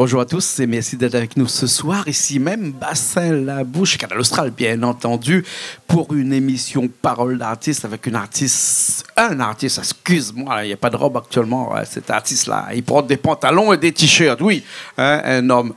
Bonjour à tous et merci d'être avec nous ce soir. Ici même, Bassin-la-Bouche, Canal Austral, bien entendu, pour une émission Parole d'artiste avec un artiste, excuse-moi, il n'y a pas de robe actuellement, cet artiste-là. Il porte des pantalons et des t-shirts, oui. Un homme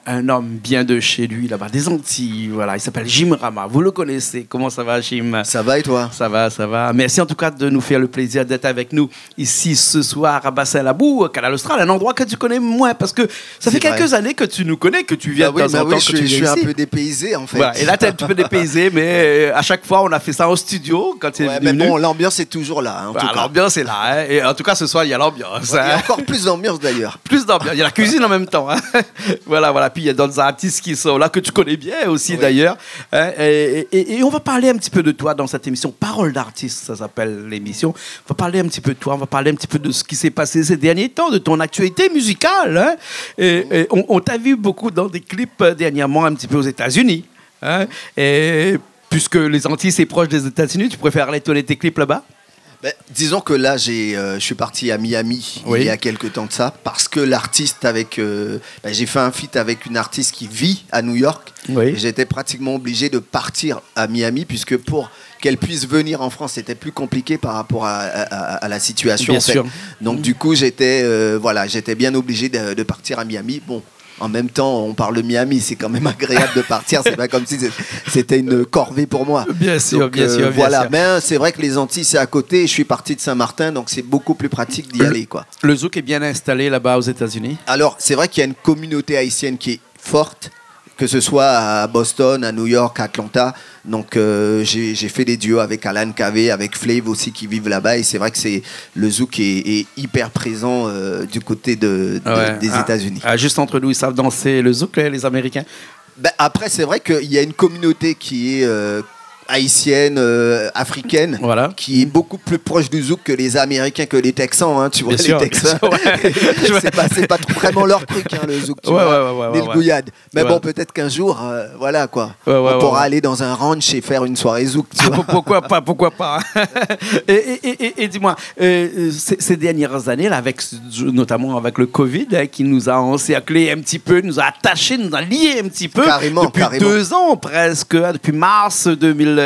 bien de chez lui, là-bas, des Antilles, voilà. Il s'appelle Jim Rama. Vous le connaissez. Comment ça va, Jim? Ça va et toi? Ça va. Merci en tout cas de nous faire le plaisir d'être avec nous ici ce soir à Bassin-la-Bouche, Canal Austral, un endroit que tu connais moins parce que ça fait quelques années que tu nous connais, que tu viens de temps en temps. Je suis un peu dépaysé en fait. Voilà, et là, tu es un petit peu dépaysé, mais à chaque fois, on a fait ça en studio quand tu es venu. Mais bon, l'ambiance est toujours là. L'ambiance est là. Hein, et en tout cas, ce soir, il y a l'ambiance. Il y a encore plus d'ambiance d'ailleurs. Plus d'ambiance. Il y a la cuisine en même temps. Hein. Voilà. Puis il y a d'autres artistes qui sont là, que tu connais bien aussi d'ailleurs. Hein, et on va parler un petit peu de toi dans cette émission. Parole d'artiste, ça s'appelle l'émission. On va parler un petit peu de toi. On va parler un petit peu de ce qui s'est passé ces derniers temps, de ton actualité musicale. Hein. Et on t'a vu beaucoup dans des clips dernièrement, un petit peu aux États-Unis. Hein, et puisque les Antilles, c'est proche des États-Unis, tu préfères aller tourner tes clips là-bas? Disons que là, je suis parti à Miami il y a quelques temps de ça, parce que l'artiste j'ai fait un feat avec une artiste qui vit à New York. Et j'étais pratiquement obligé de partir à Miami, puisque pour qu'elle puisse venir en France, c'était plus compliqué par rapport à la situation. Bien sûr. Donc du coup, j'étais bien obligé de partir à Miami. Bon. En même temps, on parle de Miami, c'est quand même agréable de partir. C'est pas comme si c'était une corvée pour moi. Bien sûr. Voilà, mais c'est vrai que les Antilles, c'est à côté. Je suis parti de Saint-Martin, donc c'est beaucoup plus pratique d'y aller, quoi. Le zouk est bien installé là-bas aux États-Unis? Alors, c'est vrai qu'il y a une communauté haïtienne qui est forte, que ce soit à Boston, à New York, à Atlanta. Donc j'ai fait des duos avec Alan Kaveh, avec Flav aussi qui vivent là-bas. Et c'est vrai que le zouk est hyper présent du côté des États-Unis. Juste entre nous, ils savent danser le zouk, les Américains? Après, c'est vrai qu'il y a une communauté qui est haïtienne, africaine, qui est beaucoup plus proche du zouk que les Américains, que les Texans, hein, tu vois. Bien les Texans, c'est pas vraiment leur truc, hein, le zouk, tu vois, ni le gouyade. Mais bon, peut-être qu'un jour, on pourra aller dans un ranch et faire une soirée zouk, tu vois. Pourquoi pas. Et dis-moi, ces dernières années, là, notamment avec le Covid, qui nous a encerclés un petit peu, nous a attachés, nous a liés un petit peu. Depuis 2 ans presque, depuis mars 2019.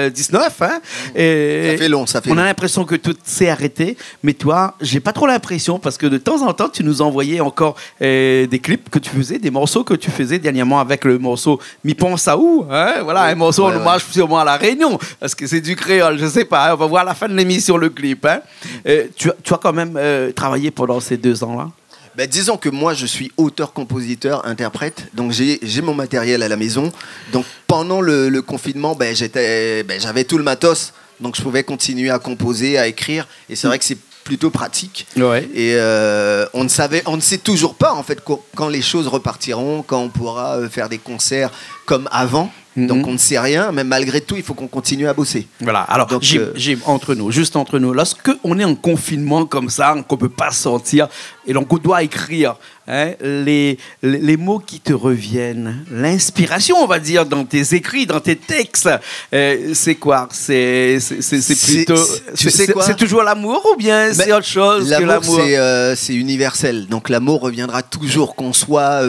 Hein, et ça fait long. On a l'impression que tout s'est arrêté, mais toi, j'ai pas trop l'impression parce que de temps en temps, tu nous envoyais encore des clips que tu faisais, des morceaux que tu faisais dernièrement avec le morceau Mi Pense à où, hein, voilà, un morceau en hommage sûrement à La Réunion, parce que c'est du créole, je sais pas, hein, on va voir à la fin de l'émission le clip. Hein. Tu as quand même travaillé pendant ces 2 ans-là? Disons que moi, je suis auteur, compositeur, interprète, donc j'ai mon matériel à la maison. Donc pendant le confinement, j'avais tout le matos, donc je pouvais continuer à composer, à écrire, et c'est vrai que c'est plutôt pratique. Et on ne sait toujours pas en fait quand les choses repartiront, quand on pourra faire des concerts comme avant. Donc on ne sait rien, mais malgré tout, il faut qu'on continue à bosser. Voilà, alors donc, Jim, juste entre nous, lorsqu'on est en confinement comme ça, qu'on ne peut pas sortir, et donc on doit écrire les mots qui te reviennent, l'inspiration, on va dire, dans tes écrits, dans tes textes, c'est quoi? C'est plutôt... C'est toujours l'amour ou bien c'est autre chose que l'amour? C'est universel, donc l'amour reviendra toujours, qu'on soit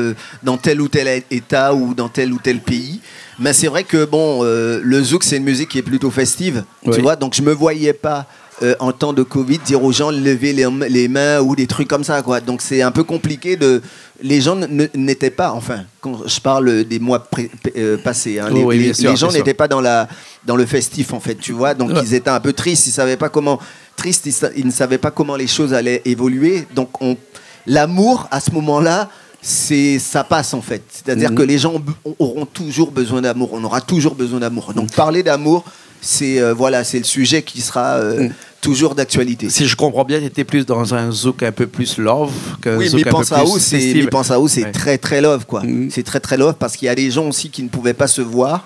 dans tel ou tel état ou dans tel ou tel pays. Mais c'est vrai que le zouk, c'est une musique qui est plutôt festive, tu vois, donc je me voyais pas en temps de Covid dire aux gens de lever les mains ou des trucs comme ça, quoi. Donc c'est un peu compliqué les gens n'étaient pas, enfin, quand je parle des mois passés, hein, les gens n'étaient pas dans le festif, en fait, tu vois, donc ils étaient un peu tristes, ils ne savaient pas comment les choses allaient évoluer, donc l'amour à ce moment-là, ça passe en fait. C'est-à-dire que les gens auront toujours besoin d'amour. On aura toujours besoin d'amour. Donc parler d'amour, c'est le sujet qui sera toujours d'actualité. Si je comprends bien, tu étais plus dans un zouk un peu plus love qu'un zouk un peu plus Mi Pense à où, c'est très très love, quoi. C'est très très love parce qu'il y a des gens aussi qui ne pouvaient pas se voir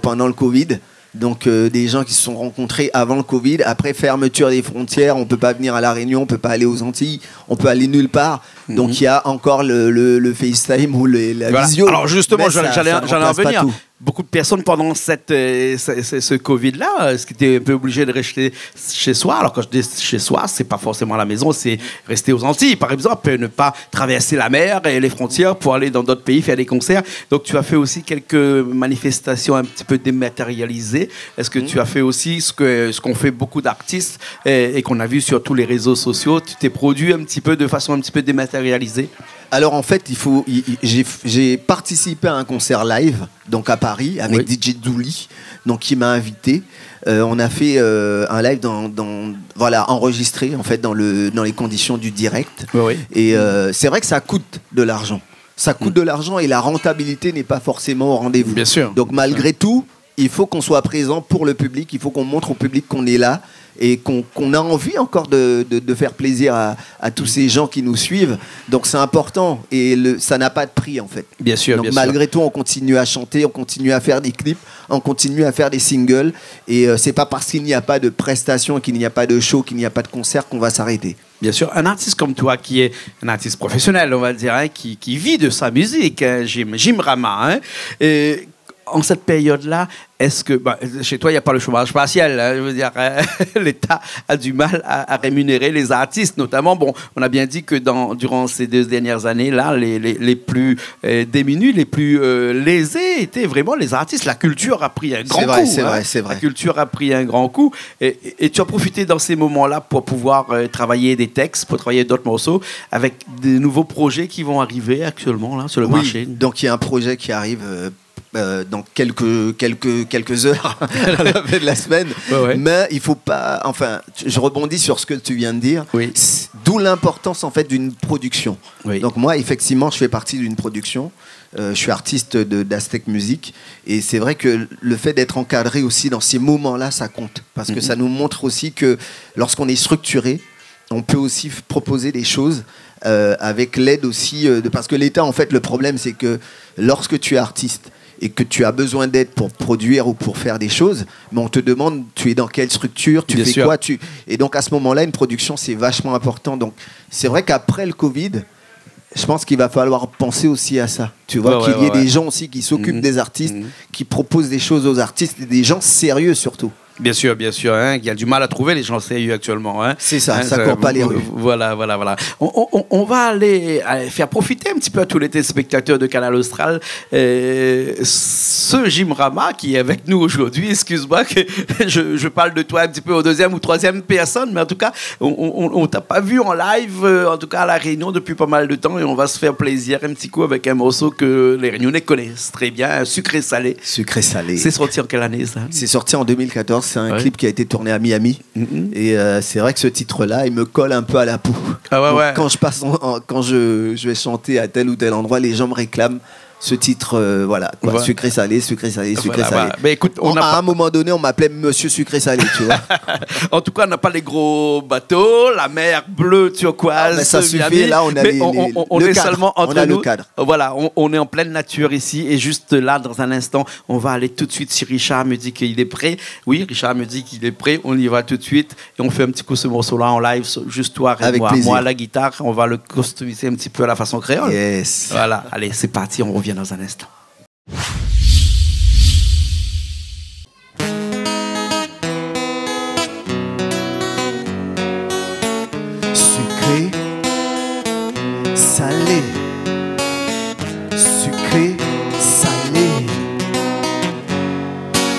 pendant le Covid. Donc des gens qui se sont rencontrés avant le Covid, après fermeture des frontières, on ne peut pas venir à La Réunion, on ne peut pas aller aux Antilles, on peut aller nulle part. Donc il y a encore le FaceTime ou la visio. Alors justement, j'allais en venir. beaucoup de personnes pendant ce Covid-là, est-ce que tu es un peu obligé de rester chez soi? Alors, quand je dis chez soi, c'est pas forcément à la maison, c'est rester aux Antilles, par exemple, ne pas traverser la mer et les frontières pour aller dans d'autres pays faire des concerts. Donc, tu as fait aussi quelques manifestations un petit peu dématérialisées. Est-ce que tu as fait aussi ce qu'ont fait beaucoup d'artistes et qu'on a vu sur tous les réseaux sociaux? Tu t'es produit un petit peu de façon un petit peu dématérialisée? Alors en fait, j'ai participé à un concert live, donc à Paris, avec DJ Douli, donc qui m'a invité. On a fait un live voilà, enregistré en fait dans les conditions du direct. Et c'est vrai que ça coûte de l'argent. Ça coûte de l'argent et la rentabilité n'est pas forcément au rendez-vous. Bien sûr. Donc malgré tout, il faut qu'on soit présent pour le public. Il faut qu'on montre au public qu'on est là et qu'on a envie encore de faire plaisir à tous ces gens qui nous suivent. Donc c'est important et ça n'a pas de prix en fait. Bien sûr. Donc malgré tout, on continue à chanter, on continue à faire des clips, on continue à faire des singles et c'est pas parce qu'il n'y a pas de prestations, qu'il n'y a pas de show, qu'il n'y a pas de concert qu'on va s'arrêter. Bien sûr, un artiste comme toi qui est un artiste professionnel, on va dire, hein, qui vit de sa musique, hein, Jim Rama, hein, et en cette période-là, est-ce que chez toi, il n'y a pas le chômage partiel, hein, je veux dire, l'État a du mal à rémunérer les artistes, notamment. Bon, on a bien dit que durant ces 2 dernières années-là, les plus démunis, les plus lésés étaient vraiment les artistes. La culture a pris un grand coup. C'est vrai. La culture a pris un grand coup. Et tu as profité dans ces moments-là pour pouvoir travailler des textes, pour travailler d'autres morceaux, avec des nouveaux projets qui vont arriver actuellement là, sur le marché. Donc il y a un projet qui arrive dans quelques heures à la fin de la semaine. Mais il faut pas... Enfin, je rebondis sur ce que tu viens de dire. D'où l'importance en fait d'une production. Donc moi, effectivement, je fais partie d'une production. Je suis artiste d'Aztec Music. Et c'est vrai que le fait d'être encadré aussi dans ces moments-là, ça compte. Parce que ça nous montre aussi que lorsqu'on est structuré, on peut aussi proposer des choses avec l'aide aussi... parce que l'État, en fait, le problème, c'est que lorsque tu es artiste et que tu as besoin d'aide pour produire ou pour faire des choses, mais on te demande, tu es dans quelle structure, tu fais quoi Et donc, à ce moment-là, une production, c'est vachement important. Donc, c'est vrai qu'après le Covid, je pense qu'il va falloir penser aussi à ça. Tu vois, qu'il y ait des gens aussi qui s'occupent des artistes, qui proposent des choses aux artistes, et des gens sérieux surtout. Bien sûr, hein, il y a du mal à trouver les gens sérieux actuellement. Hein. C'est ça, ça court pas les rues. Voilà. On va aller faire profiter un petit peu à tous les téléspectateurs de Canal Austral ce Jim Rama qui est avec nous aujourd'hui. Excuse-moi que je parle de toi un petit peu aux 2e ou 3e personne, mais en tout cas, on t'a pas vu en live, en tout cas à La Réunion depuis pas mal de temps, et on va se faire plaisir un petit coup avec un morceau que les Réunionnais connaissent très bien, Sucré Salé. Sucré Salé. C'est sorti en quelle année ça? C'est sorti en 2014. C'est un clip qui a été tourné à Miami. Et c'est vrai que ce titre-là, il me colle un peu à la peau. Donc, quand je passe quand je vais chanter à tel ou tel endroit, les gens me réclament ce titre, sucré salé, sucré salé, sucré salé. Mais écoute, à un moment donné, on m'appelait Monsieur Sucré Salé, tu vois. En tout cas, on n'a pas les gros bateaux, la mer bleue turquoise. Mais ça suffit, là, on a on est cadre. Seulement entre on a nous. Le cadre. Voilà, on est en pleine nature ici, et juste là, dans un instant, on va aller tout de suite. Si Richard me dit qu'il est prêt, oui, Richard me dit qu'il est prêt, on y va tout de suite, et on fait un petit coup ce morceau-là en live, juste toi et moi. Moi à la guitare, on va le customiser un petit peu à la façon créole. Yes. Voilà, allez, c'est parti, on revient dans un instant. Sucré, salé, sucré, salé.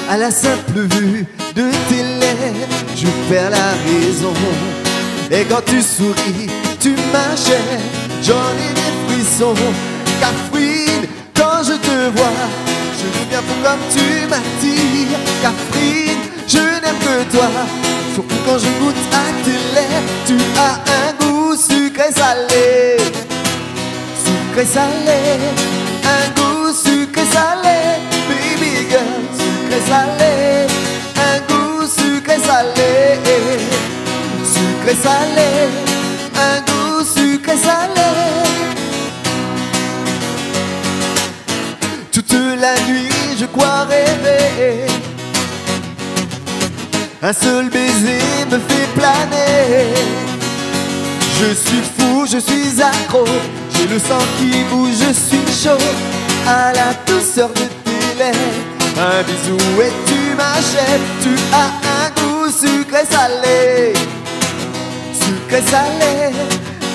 À la simple vue de tes lèvres, je perds la raison. Et quand tu souris, tu m'achèves, j'en ai des frissons. Catherine, quand je te vois, je deviens fou comme tu m'attires. Catherine, je n'aime que toi, surtout quand je goûte à tes lèvres. Tu as un goût sucré-salé, sucré-salé, un goût sucré-salé. Baby girl, sucré-salé, un goût sucré-salé, sucré-salé, un goût sucré-salé. Toute la nuit, je crois rêver. Un seul baiser me fait planer. Je suis fou, je suis accro. J'ai le sang qui bouge, je suis chaud. À la douceur de tes lèvres, Un bisou et tu m'achètes. Tu as un goût sucré-salé. Sucré-salé.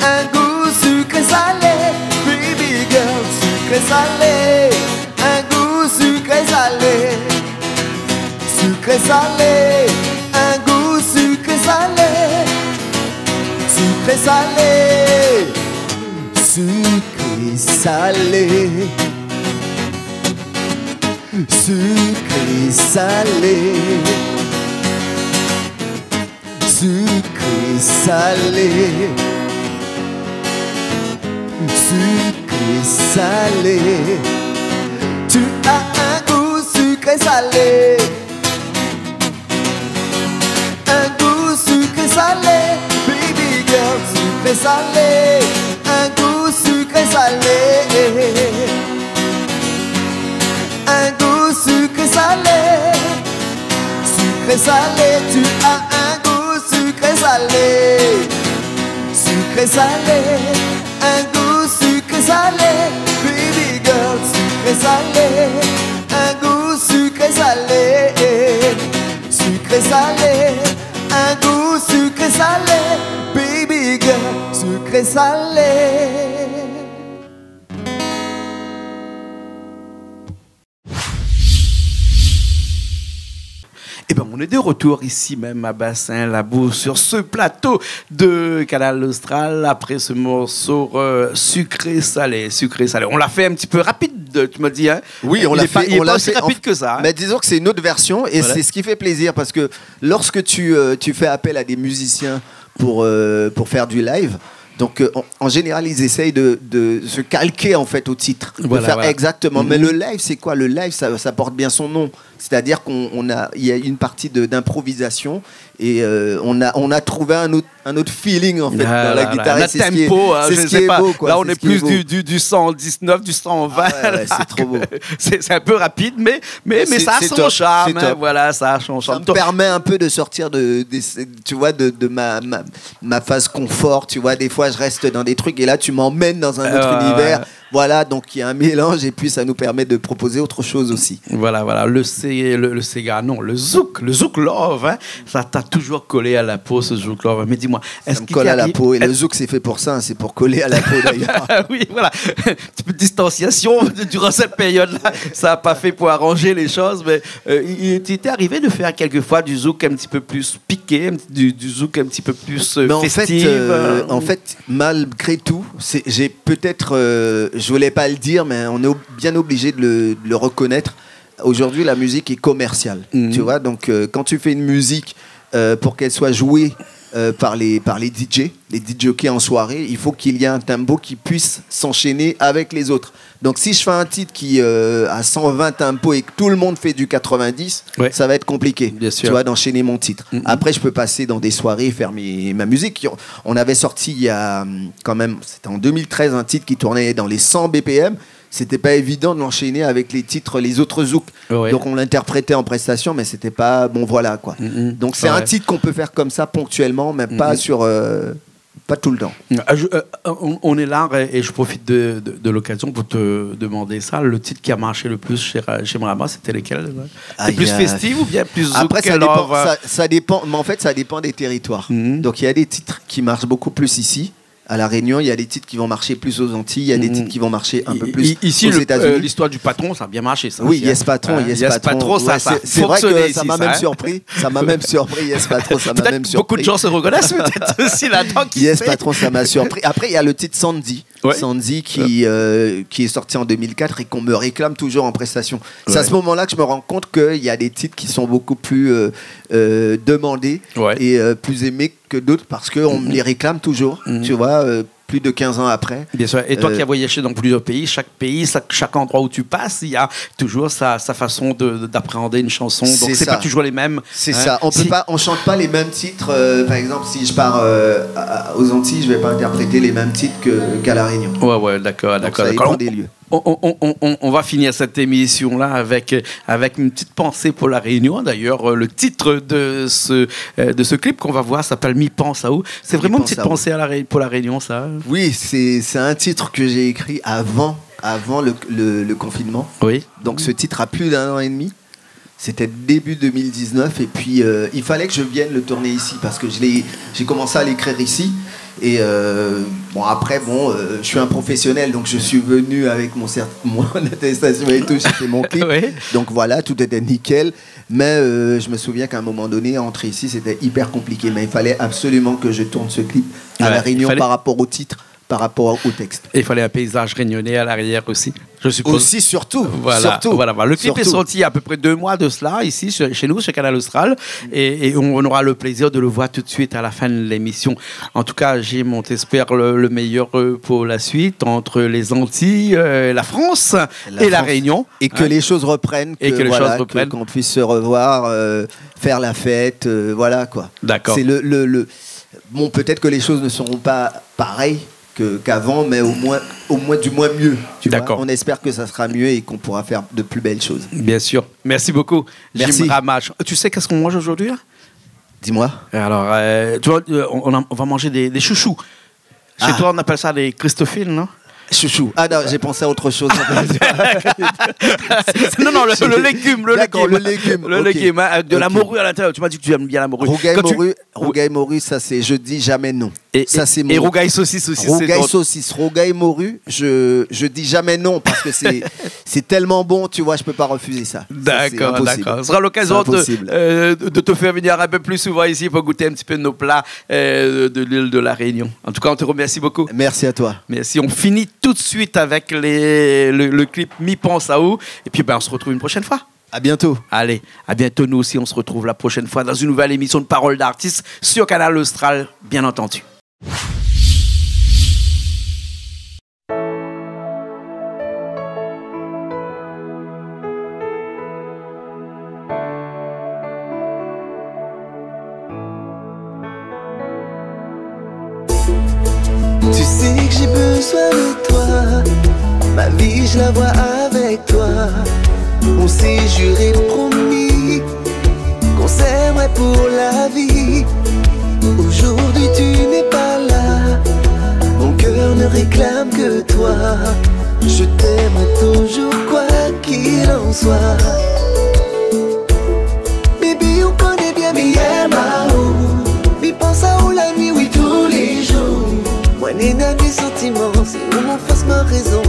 Un goût sucré-salé. Baby girl, sucré-salé. Un goût sucré-salé. Sucré-salé. Un goût sucré-salé. Sucré-salé. Sucré-salé. Sucré-salé. Sucré-salé. Sucré-salé. Tu as un goût sucré-salé. Un goût sucré-salé. Baby girl, sucré-salé. Un goût sucré-salé. Un goût sucré-salé. Sucré-salé. Tu as un goût sucré-salé. Sucré-salé. Un goût sucré-salé. Baby girl, sucré-salé. Un goût sucré-salé. Sucré-salé. Un goût sucré-salé. Baby girl, sucré-salé. Eh ben, on est de retour ici même à Bassin-Labou sur ce plateau de Canal Austral après ce morceau sucré-salé. Sucré-salé. On l'a fait un petit peu rapide, tu m'as dit. Hein? Oui, on l'a fait. Il est pas aussi rapide que ça. Hein? Mais disons que c'est une autre version et voilà. C'est ce qui fait plaisir parce que lorsque tu fais appel à des musiciens pour faire du live. Donc, en général, ils essayent de se calquer en fait au titre, voilà, de faire voilà. exactement. Mais le live, c'est quoi? Le live, ça porte bien son nom. C'est-à-dire il y a une partie d'improvisation et on a trouvé un autre feeling en fait dans la guitare. Le tempo, c'est ce qui est beau. Quoi. Là, on est plus du 119, du 120. Ouais, c'est trop beau. C'est un peu rapide, mais ça a son charme. Hein, voilà, ça a son charme. Ça me permet un peu de sortir tu vois, de ma phase confort. Tu vois, des fois, je reste dans des trucs et là, tu m'emmènes dans un autre univers. Voilà, donc il y a un mélange et puis ça nous permet de proposer autre chose aussi. Voilà, le Sega, non, le Zouk Love, hein, ça t'a toujours collé à la peau, ce Zouk Love. Mais dis-moi, est-ce qu'il colle à la peau et le Zouk c'est fait pour ça, hein, c'est pour coller à la peau d'ailleurs. Oui, voilà, un petit peu de distanciation durant cette période-là, ça n'a pas fait pour arranger les choses, mais il t'était arrivé de faire quelquefois du Zouk un petit peu plus piqué, du Zouk un petit peu plus festif. En fait, malgré tout, j'ai peut-être je voulais pas le dire, mais on est bien obligé de le reconnaître. Aujourd'hui, la musique est commerciale. Tu vois, donc quand tu fais une musique pour qu'elle soit jouée par les DJ, les DJs en soirée, il faut qu'il y ait un tempo qui puisse s'enchaîner avec les autres. Donc si je fais un titre qui a 120 tempos et que tout le monde fait du 90, ça va être compliqué, tu vois, d'enchaîner mon titre. Après, je peux passer dans des soirées et faire ma musique. On avait sorti il y a quand même, c'était en 2013, un titre qui tournait dans les 100 BPM. C'était pas évident de l'enchaîner avec les autres zouks. Donc on l'interprétait en prestation, mais c'était pas bon, voilà quoi. Donc c'est un titre qu'on peut faire comme ça ponctuellement, mais pas pas tout le temps. On est là et je profite de l'occasion pour te demander ça. Le titre qui a marché le plus chez Mrama, c'était lequel? C'est plus festif ou bien plus zouk? Après, ça dépend, mais en fait, ça dépend des territoires. Donc il y a des titres qui marchent beaucoup plus ici. À La Réunion, il y a des titres qui vont marcher plus aux Antilles, il y a des titres qui vont marcher un peu plus ici, aux États-Unis. L'histoire du patron, ça a bien marché, ça. Oui, Yes Patron, Yes Patron. Ça c'est vrai que ça m'a même surpris. Ça m'a même surpris, Yes Patron, ça m'a même surpris. Beaucoup de gens se reconnaissent peut-être aussi là-dedans. Yes Patron, ça m'a surpris. Après, il y a le titre Sandy. Sandy qui est sorti en 2004 et qu'on me réclame toujours en prestation. C'est à ce moment-là que je me rends compte qu'il y a des titres qui sont beaucoup plus demandés et plus aimés que d'autres parce qu'on me les réclame toujours, tu vois, plus de 15 ans après. Bien sûr. Et toi qui as voyagé dans plusieurs pays, chaque endroit où tu passes, il y a toujours sa façon d'appréhender une chanson. Donc c'est pas toujours les mêmes. C'est ça. On chante pas les mêmes titres. Par exemple, si je pars aux Antilles, je vais pas interpréter les mêmes titres qu'à La Réunion. Ouais, d'accord. Ça dépend des lieux. On va finir cette émission-là avec une petite pensée pour La Réunion. D'ailleurs, le titre de ce clip qu'on va voir s'appelle Mi pense à où. C'est vraiment une petite pensée pour La Réunion, ça. Oui, c'est un titre que j'ai écrit avant le confinement. Oui. Donc ce titre a plus d'1 an et demi. C'était début 2019 et puis il fallait que je vienne le tourner ici parce que j'ai commencé à l'écrire ici et bon après je suis un professionnel donc je suis venu avec mon attestation et tout, c'était mon clip. Oui. Donc voilà, tout était nickel, mais je me souviens qu'à un moment donné entrer ici c'était hyper compliqué, mais il fallait absolument que je tourne ce clip à La Réunion par rapport au titre, par rapport au texte. Et il fallait un paysage réunionnais à l'arrière aussi, je suppose. Aussi, surtout. Voilà, surtout. Voilà. Le clip est sorti il y a à peu près 2 mois de cela, ici, chez nous, chez Canal Austral. Et on aura le plaisir de le voir tout de suite à la fin de l'émission. En tout cas, Jim, on t'espère le meilleur pour la suite entre les Antilles, la France et la Réunion. Et que les choses reprennent. Qu'on puisse se revoir, faire la fête, voilà quoi. D'accord. C'est bon, peut-être que les choses ne seront pas pareilles qu'avant, mais au moins du moins mieux. D'accord. On espère que ça sera mieux et qu'on pourra faire de plus belles choses. Bien sûr. Merci beaucoup, Merci. Jim Ramage. Tu sais qu'est-ce qu'on mange aujourd'hui? Dis-moi. Alors, tu vois, on va manger des chouchous. Chez toi, on appelle ça des Christophines, non? Chouchou. Ah non, j'ai pensé à autre chose. non, le légume. Le légume, hein, de la morue à l'intérieur. Tu m'as dit que tu aimes bien la morue. Rougail morue, ça c'est je dis jamais non. Et rougail saucisse aussi. Rougail morue, je dis jamais non parce que c'est tellement bon, tu vois, je peux pas refuser ça. D'accord. Ce sera l'occasion de te faire venir un peu plus souvent ici pour goûter un petit peu de nos plats de l'île de la Réunion. En tout cas, on te remercie beaucoup. Merci à toi. Merci. On finit tout de suite avec le clip Mi pense à où. Et puis on se retrouve une prochaine fois. À bientôt. Allez, à bientôt. Nous aussi, on se retrouve la prochaine fois dans une nouvelle émission de Paroles d'artistes sur Canal Austral, bien entendu. Tu sais que j'ai besoin de toi, ma vie je la vois avec toi. On s'est juré, promis, qu'on s'aimerait pour la vie. Aujourd'hui tu n'es pas là, mon cœur ne réclame que toi. Je t'aimerai toujours quoi qu'il en soit. Baby on connaît bien mi Mao, mi pense à où la nuit, oui tous les jours. Moi n'est n'a des sentiments, c'est où mon face ma raison.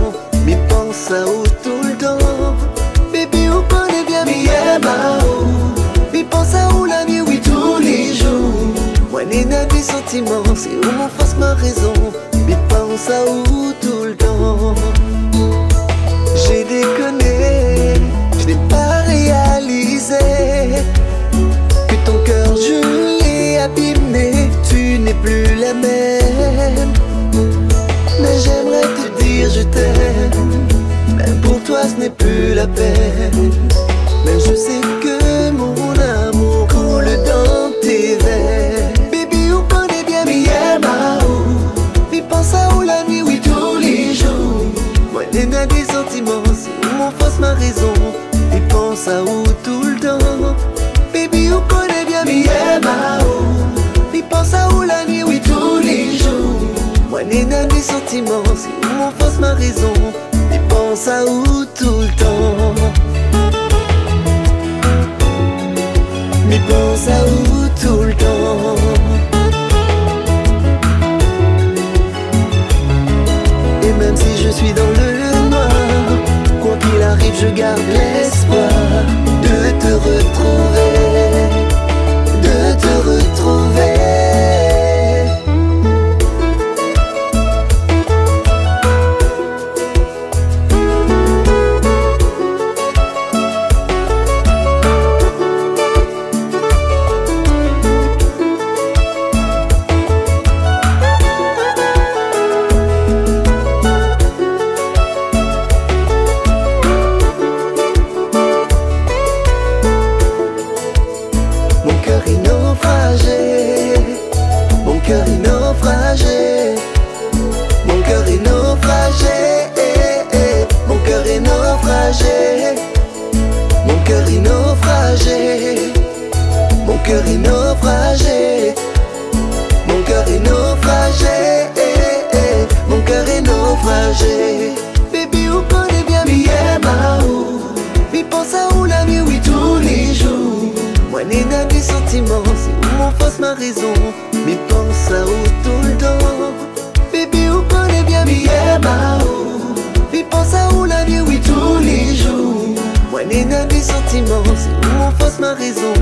Mi pense à où tout le temps. Baby on connaît bien mi Mao, mi pense à où la nuit, oui tous les jours. Moi n'est n'a des sentiments, c'est où mon face ma raison. Mi pense à où tout le temps. J'ai déconné, je n'ai pas réalisé que ton cœur je l'ai abîmé. Tu n'es plus la même, mais j'aimerais te dire je t'aime. Même pour toi ce n'est plus la peine, mais je sais que mon amour coule dans tes veines. Baby on connaît bien mi Mao, mi pense à où la nuit, oui tous les jours. Moi n'est n'a des sentiments, c'est où mon face ma raison. Mi pense à où tout le temps. Baby on connaît bien mi Mao, mi pense à où la nuit, oui tous les jours. Moi n'est n'a des sentiments, c'est où mon face ma raison. Mi pense à où tout le temps. Mi pense à où tout le temps. Et même si je suis dans le noir, quoi qu'il arrive je garde l'espoir de te retrouver, de te retrouver. Baby on connaît bien mi Mao, mi pense à où la nuit, oui tous les Moi n'est des sentiments, c'est où mon face ma raison. Mais pense à où tout le temps. Bébé, vous connaissez bien, mais mais pense à où la nuit, oui, tous les jours. Moi n'est des sentiments, c'est où mon face ma raison.